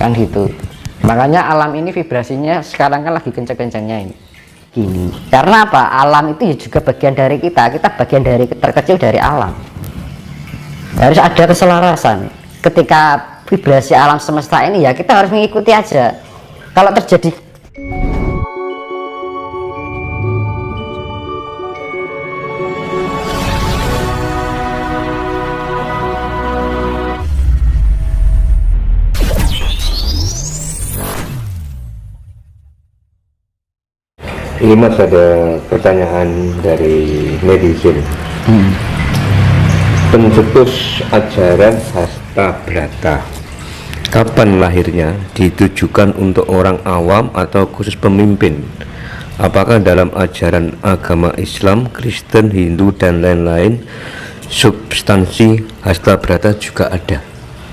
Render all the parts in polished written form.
kan gitu. Makanya alam ini vibrasinya sekarang kan lagi kenceng-kencengnya ini gini. Karena apa? Alam itu ya juga bagian dari kita bagian dari terkecil dari alam. Harus ada keselarasan. Ketika vibrasi alam semesta ini ya kita harus mengikuti aja. Kalau terjadi ini Mas, ada pertanyaan dari netizen. Pencetus ajaran Hasta Brata, kapan lahirnya? Ditujukan untuk orang awam atau khusus pemimpin? Apakah dalam ajaran agama Islam, Kristen, Hindu, dan lain-lain substansi Hasta Brata juga ada?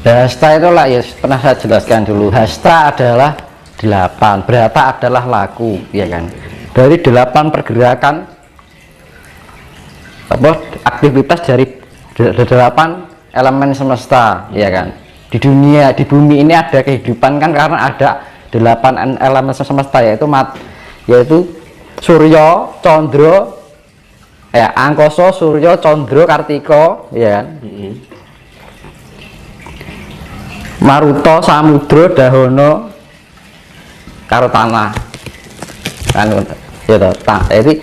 Hasta itulah ya pernah saya jelaskan dulu. Hasta adalah 8, Brata adalah laku, ya kan? Dari 8 pergerakan aktivitas dari 8 elemen semesta, ya kan? Di dunia, di bumi ini ada kehidupan kan karena ada 8 elemen semesta, yaitu Surya, Condro, Angkasa, Surya, Condro, Kartika, ya kan? Maruta, Samudra, Dahana, karo tanah kan ya toh. Jadi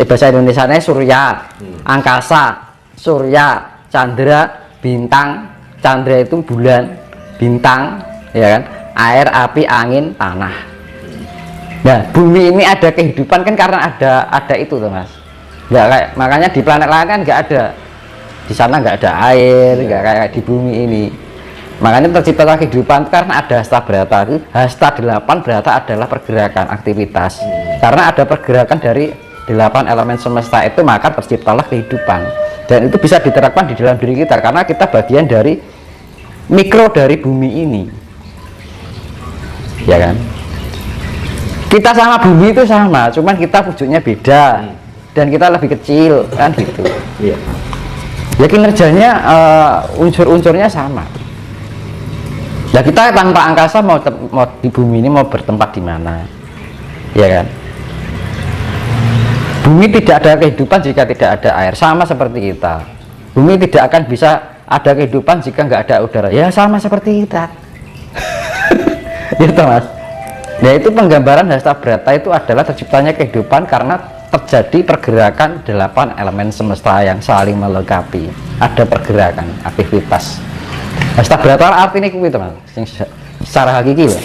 bahasa Indonesianya surya, angkasa, surya, chandra, bintang. Chandra itu bulan, bintang, ya kan? Air, api, angin, tanah. Nah, bumi ini ada kehidupan kan karena ada itu tuh Mas. Nggak kayak, makanya di planet lain kan nggak ada, di sana nggak ada air, nggak kayak di bumi ini. Makanya tercipta kehidupan karena ada Hasta Brata. Hasta 8 Brata adalah pergerakan aktivitas. Karena ada pergerakan dari 8 elemen semesta itu, maka terciptalah kehidupan. Dan itu bisa diterapkan di dalam diri kita karena kita bagian dari mikro dari bumi ini. Ya kan? Kita sama bumi itu sama, cuman kita wujudnya beda. Dan kita lebih kecil kan gitu. Iya. Ya kinerjanya unsur-unsurnya sama. Nah, kita tanpa angkasa mau di bumi ini mau bertempat di mana, ya kan? Bumi tidak ada kehidupan jika tidak ada air, sama seperti kita. Bumi tidak akan bisa ada kehidupan jika nggak ada udara, ya sama seperti kita. Gitu Mas. Nah, itu penggambaran Hasta Brata itu adalah terciptanya kehidupan karena terjadi pergerakan 8 elemen semesta yang saling melengkapi. Ada pergerakan, aktivitas. Hasta Brata artinya itu Mas, secara hakiki ya.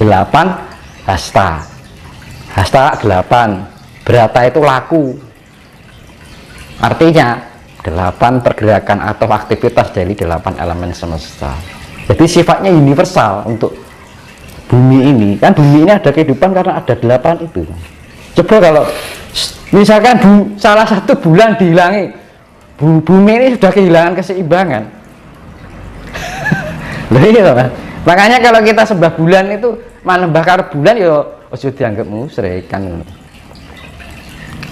8 hasta. Hasta 8, Brata itu laku. Artinya 8 pergerakan atau aktivitas dari 8 elemen semesta. Jadi sifatnya universal untuk bumi ini. Kan bumi ini ada kehidupan karena ada 8 itu. Coba kalau misalkan salah satu bulan dihilangi, bumi ini sudah kehilangan keseimbangan. Loh iya Mas. Makanya kalau kita sembah bulan itu manembah karo bulan ya ojo dianggap musyrik kan.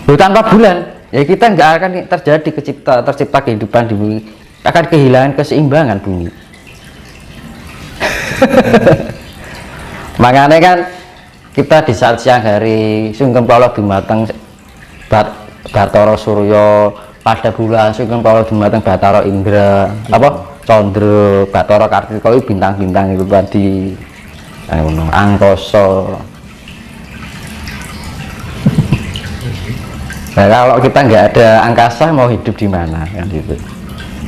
Tanpa bulan ya kita nggak akan terjadi tercipta kehidupan di bumi, akan kehilangan keseimbangan bumi. Makanya kan kita di saat siang hari Sugeng Pala dumateng Bathara Surya, pada bulan Sugeng Pala dumateng Bathara Indra, Condro, Bathara Kartika itu bintang-bintang itu tadi, angkasa. Nah, kalau kita nggak ada angkasa mau hidup di mana kan gitu.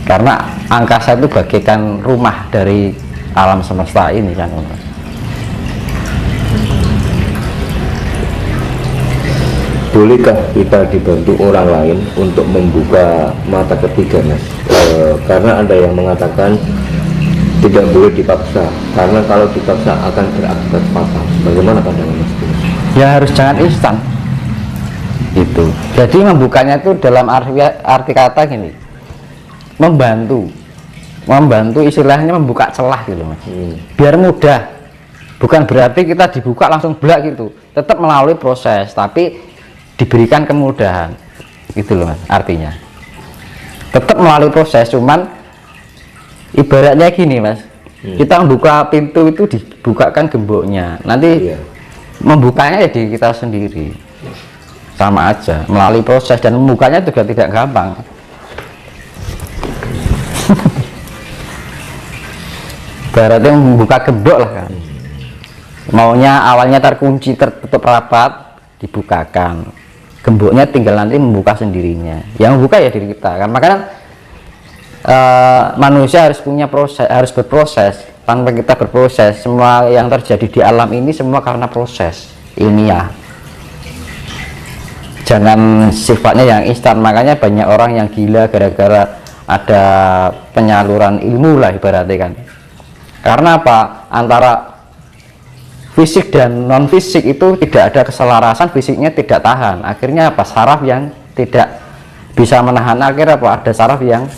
Karena angkasa itu bagaikan rumah dari alam semesta ini kan. Bolehkah kita dibantu orang lain untuk membuka mata ketiga Mas? Karena ada yang mengatakan tidak boleh dipaksa, karena kalau dipaksa akan berakibat fatal. Bagaimana pandangan Mas? Ya harus jangan instan itu. Jadi membukanya itu dalam arti kata gini, membantu istilahnya membuka celah gitu Mas. Biar mudah, bukan berarti kita dibuka langsung blak gitu, tetap melalui proses tapi diberikan kemudahan gitu loh Mas. Artinya tetap melalui proses, cuman ibaratnya gini Mas, Kita membuka pintu itu dibukakan gemboknya, nanti Iya. membukanya ya di kita sendiri, sama aja melalui proses, dan membukanya juga tidak gampang. Berarti membuka gembok lah kan, maunya awalnya terkunci tertutup rapat, dibukakan gemboknya, tinggal nanti membuka sendirinya. Yang membuka ya diri kita kan, makanya manusia harus punya proses, harus berproses. Tanpa kita berproses, semua yang terjadi di alam ini semua karena proses ilmiah, jangan sifatnya yang instan. Makanya banyak orang yang gila gara-gara ada penyaluran ilmu lah ibaratnya kan. Karena apa? Antara fisik dan non fisik itu tidak ada keselarasan, fisiknya tidak tahan, akhirnya apa? Saraf yang tidak bisa menahan, akhirnya apa? Ada saraf yang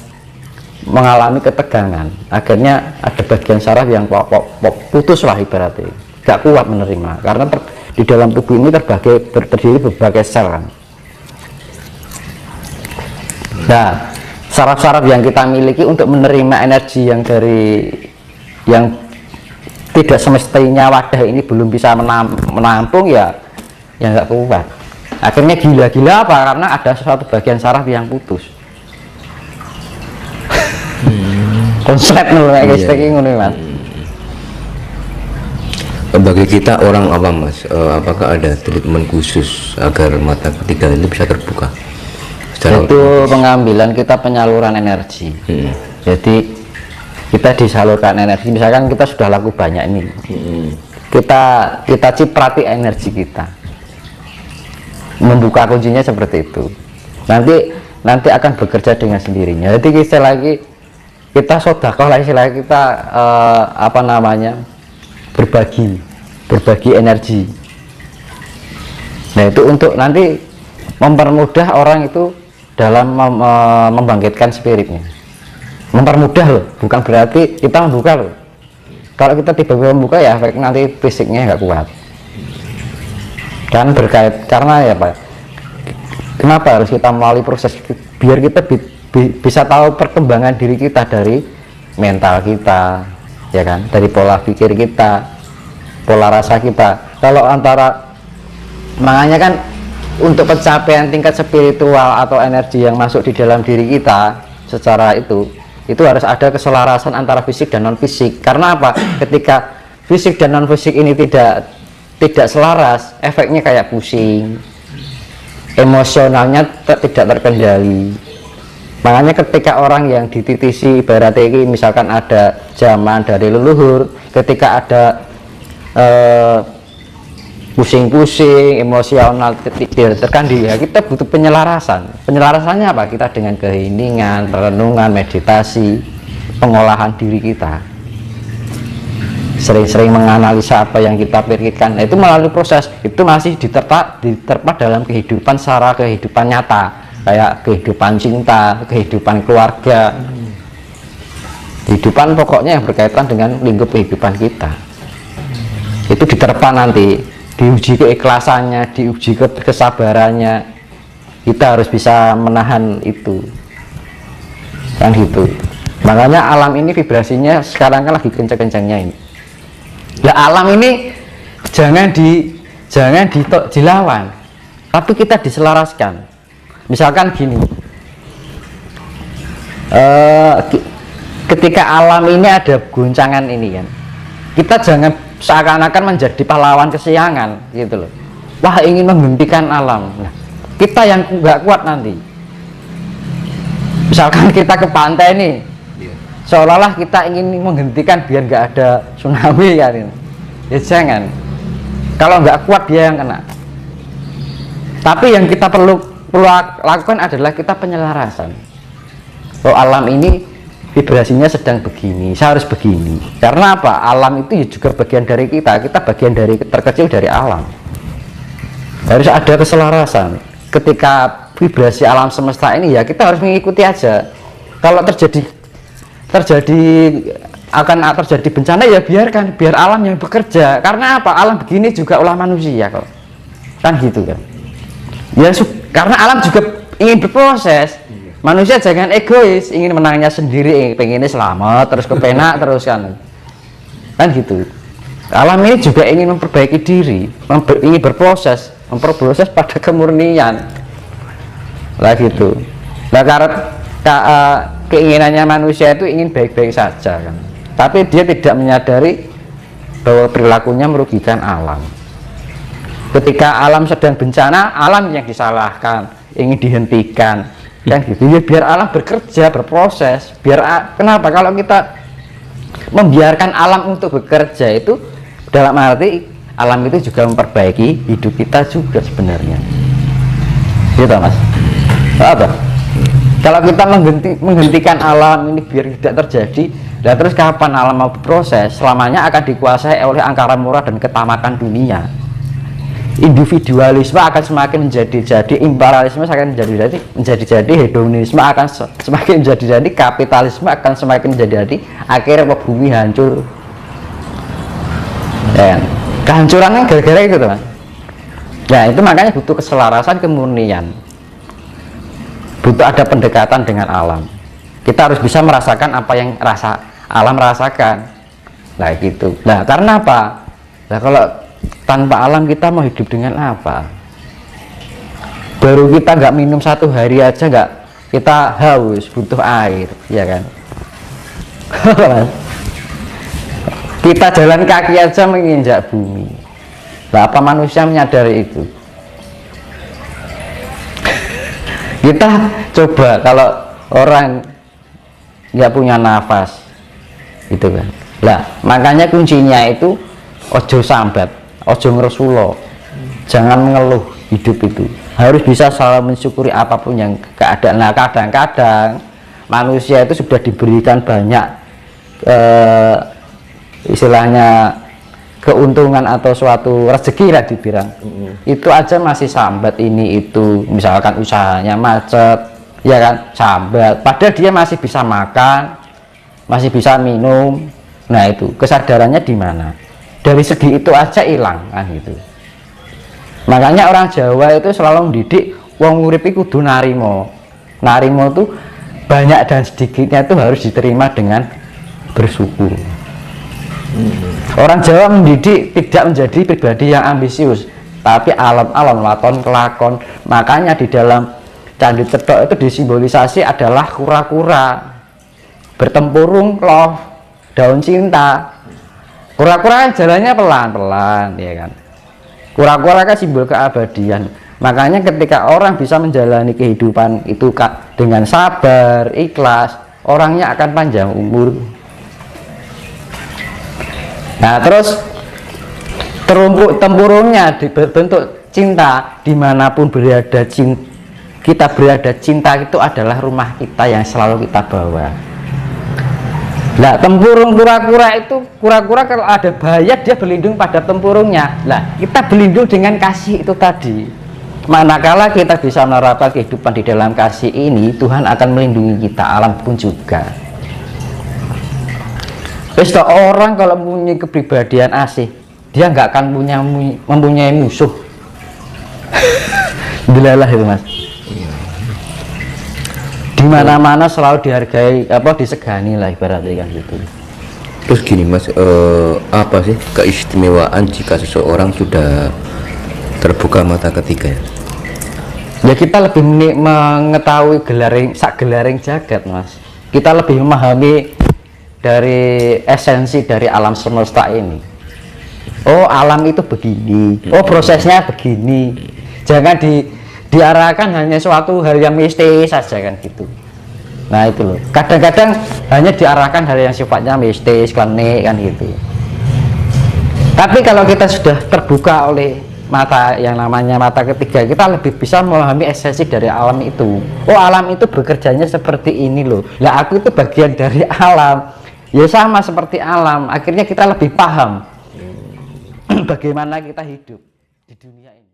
mengalami ketegangan, akhirnya ada bagian saraf yang putus lah ibaratnya, gak kuat menerima, karena di dalam tubuh ini terdiri berbagai sel kan. Nah, saraf-saraf yang kita miliki untuk menerima energi yang tidak semestinya wadah ini belum bisa menampung, ya nggak kuat, akhirnya gila-gila apa? Karena ada suatu bagian saraf yang putus. Konsep nih guys, Mas. Bagi kita orang awam Mas, apakah ada treatment khusus agar mata ketiga ini bisa terbuka secara Itu pengambilan kita penyaluran energi. Jadi kita disalurkan energi, misalkan kita sudah laku banyak ini, kita ciprati energi kita, membuka kuncinya seperti itu, nanti akan bekerja dengan sendirinya. Jadi kita sodakoh lah, istilahnya kita apa namanya, berbagi energi. Nah itu untuk nanti mempermudah orang itu dalam membangkitkan spiritnya, mempermudah loh, bukan berarti kita membuka loh. Kalau kita tiba-tiba membuka ya efek nanti fisiknya nggak kuat kan, berkait karena ya Pak, kenapa harus kita melalui proses, biar kita bisa tahu perkembangan diri kita, dari mental kita ya kan, dari pola pikir kita, pola rasa kita. Kalau antara, makanya kan untuk pencapaian tingkat spiritual atau energi yang masuk di dalam diri kita secara itu harus ada keselarasan antara fisik dan non fisik. Karena apa? Ketika fisik dan non fisik ini tidak selaras, efeknya kayak pusing, emosionalnya tidak terkendali. Makanya ketika orang yang dititisi ibaratnya ini, misalkan ada zaman dari leluhur, ketika ada pusing-pusing, emosional tidak terkendali, ya kita butuh penyelarasan. Penyelarasannya apa? Kita dengan keheningan, renungan, meditasi, pengolahan diri kita, sering-sering menganalisa apa yang kita pikirkan. Nah, itu melalui proses itu masih diterpa dalam kehidupan secara kehidupan nyata, kayak kehidupan cinta, kehidupan keluarga, kehidupan pokoknya yang berkaitan dengan lingkup kehidupan kita. Itu diterpa nanti, diuji keikhlasannya, diuji kesabarannya. Kita harus bisa menahan itu kan gitu. Makanya alam ini vibrasinya sekarang kan lagi kencang-kencangnya ini. Nah, alam ini jangan dilawan, tapi kita diselaraskan. Misalkan gini, ketika alam ini ada guncangan ini kan, kita jangan seakan-akan menjadi pahlawan kesiangan gitu loh. Wah, ingin menghentikan alam. Nah, kita yang nggak kuat nanti. Misalkan kita ke pantai nih, seolah-olah kita ingin menghentikan biar nggak ada tsunami kan. Ya jangan. Kalau nggak kuat dia yang kena. Tapi yang kita perlu lakukan adalah kita penyelarasan. Oh, alam ini vibrasinya sedang begini, saya harus begini. Karena apa? Alam itu juga bagian dari kita bagian dari terkecil dari alam. Harus ada keselarasan. Ketika vibrasi alam semesta ini, ya kita harus mengikuti aja. Kalau akan terjadi bencana, ya biarkan, biar alam yang bekerja. Karena apa? Alam begini juga ulah manusia kok, kan gitu kan ya. Karena alam juga ingin berproses. Manusia jangan egois, ingin menangnya sendiri, pengennya selamat terus kepenak terus kan. kan gitu. Alam ini juga ingin memperbaiki diri, ingin berproses, memperproses pada kemurnian lah gitu. Nah karena keinginannya manusia itu ingin baik-baik saja kan, tapi dia tidak menyadari bahwa perilakunya merugikan alam. Ketika alam sedang bencana, alam yang disalahkan, ingin dihentikan kan gitu ya, biar alam bekerja, berproses. Kenapa kalau kita membiarkan alam untuk bekerja, itu dalam arti alam itu juga memperbaiki hidup kita juga sebenarnya, gitu mas. Apa? Kalau kita menghentikan alam ini biar tidak terjadi, dan terus kapan alam mau berproses? Selamanya akan dikuasai oleh angkara murka dan ketamakan dunia. Individualisme akan semakin menjadi-jadi, imperialisme akan menjadi-jadi, hedonisme akan semakin menjadi-jadi, kapitalisme akan semakin menjadi-jadi, akhirnya bumi hancur. Dan kehancurannya gara-gara itu teman. Ya itu makanya butuh keselarasan, kemurnian, butuh ada pendekatan dengan alam. Kita harus bisa merasakan apa yang alam rasakan. Nah gitu. Nah karena apa? Nah kalau tanpa alam kita mau hidup dengan apa? Baru kita nggak minum 1 hari aja nggak, kita haus, butuh air, ya kan? Kita jalan kaki aja menginjak bumi. Nah, apa manusia menyadari itu? Kita coba kalau orang nggak punya nafas, gitu kan? Lah makanya kuncinya itu ojo sambat, ojo ngeresulo, jangan mengeluh. Hidup itu harus bisa selalu mensyukuri apapun yang keadaan. Nah kadang-kadang manusia itu sudah diberikan banyak istilahnya keuntungan atau suatu rezeki lah dibilang, itu aja masih sambat ini itu, misalkan usahanya macet, ya kan, sambat, padahal dia masih bisa makan, masih bisa minum. Nah itu kesadarannya di mana? Dari segi itu aja hilang kan gitu. Makanya orang Jawa itu selalu mendidik wong urip iku kudu narimo. Narimo tuh banyak dan sedikitnya itu harus diterima dengan bersyukur. Orang Jawa mendidik tidak menjadi pribadi yang ambisius, tapi alon-alon waton kelakon. Makanya di dalam Candi Cethok itu disimbolisasi adalah kura-kura bertempurung loh, daun cinta. Kura-kura kan jalannya pelan-pelan, ya kan. Kura-kura kan simbol keabadian. Makanya ketika orang bisa menjalani kehidupan itu dengan sabar, ikhlas, orangnya akan panjang umur. Nah terus tempurungnya berbentuk cinta. Dimanapun berada kita berada, cinta itu adalah rumah kita yang selalu kita bawa. Nah tempurung kura-kura itu, kura-kura kalau ada bahaya dia berlindung pada tempurungnya. Nah kita berlindung dengan kasih itu tadi. Manakala kita bisa menerapkan kehidupan di dalam kasih ini, Tuhan akan melindungi kita, alam pun juga. Terus orang kalau mempunyai kepribadian asih, dia nggak akan mempunyai musuh. Dilalah itu mas. Di mana-mana selalu dihargai, disegani lah ibaratnya kan gitu. Terus gini mas, apa sih keistimewaan jika seseorang sudah terbuka mata ketiga? Ya kita lebih mengetahui gelaring jagat mas. Kita lebih memahami dari esensi dari alam semesta ini. Oh alam itu begini, oh prosesnya begini. Jangan diarahkan hanya suatu hal yang mistis saja kan gitu. Nah itu loh, kadang-kadang hanya diarahkan hal yang sifatnya mistis, klinik kan gitu. Tapi kalau kita sudah terbuka oleh mata yang namanya mata ketiga, kita lebih bisa memahami esensi dari alam itu. Oh alam itu bekerjanya seperti ini loh. Lah aku itu bagian dari alam. Ya sama seperti alam, akhirnya kita lebih paham bagaimana kita hidup di dunia ini.